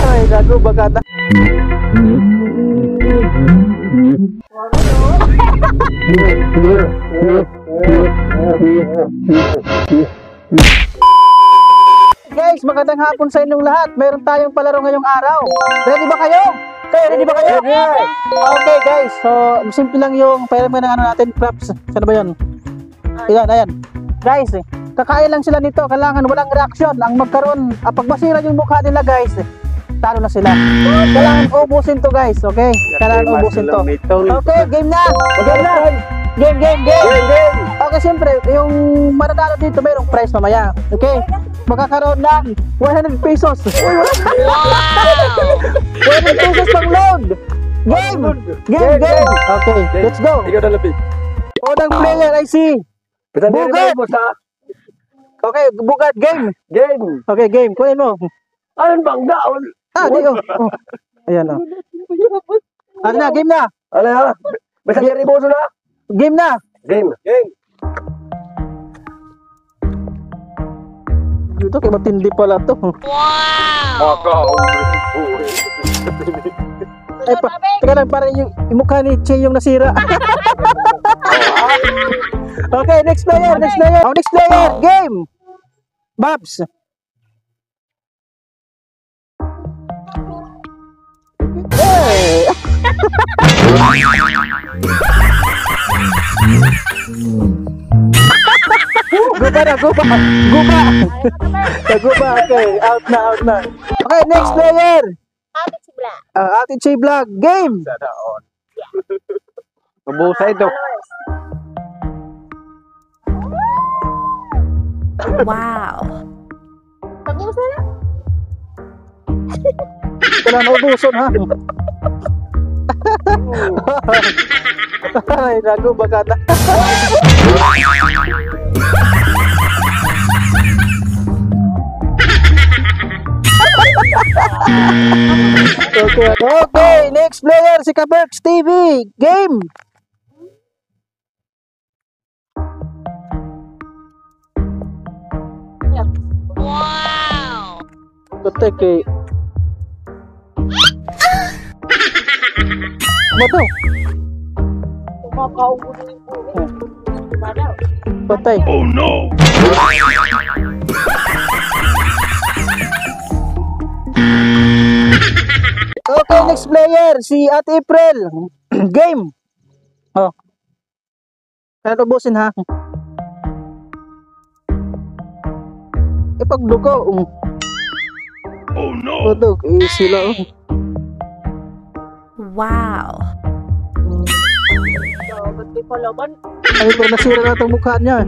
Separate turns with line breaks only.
Ay, gago, bagata. Guys, magandang hapon sa inyong lahat. Meron tayong palaro ngayong araw. Ready ba kayo? Ready ba kayo? Okay guys, so simple lang yung pairam ng ano natin, props. Saan ba yun? Ayan. Guys, kakain lang sila nito. Kailangan walang reaction. Ang magkaroon, pag masira yung mukha nila guys, talo na sila. Kailangan ubusin to guys, okay? Kailangan ubusin to. Okay, game na! Game! Okay, siyempre, yung mananalo dito mayroong prize mamaya. Okay? Magkakaroon ng 100 pesos. 100 pesos pang load! Game! Okay, let's go! Unang player I see. Bugad! Okay, Bugad, game! Okay, game. Kunin mo.
Anong bang daon?
Di Ayan Ano na, game na!
Ano ha? Basta riboso na?
Game na!
Game.
Ito kaya matindi pala to. Teka lang, parang yung mukha ni Che yung nasira. Okay, next player. Next player, game! Babs! Hey! Guba. Okay, out na. Okay, next player. Ate Che Vlog, game.
Mabusa ito.
Wow.
Mabusa na.
Kailan naubuson ha? Ay, nago bagata. Okay, next player si Kaberks TV. Game.
Wow.
Patay Bato.
Kumakaubos yung buhay.
Patay.
Oh no!
Okay, next player si Ate April. Game. Kaya ubusin ha. Ipagduko.
Oh no!
Tudog, easy lang.
Wow.
Ba't di palaban?
Ay, pero nasira na itong mukha niya.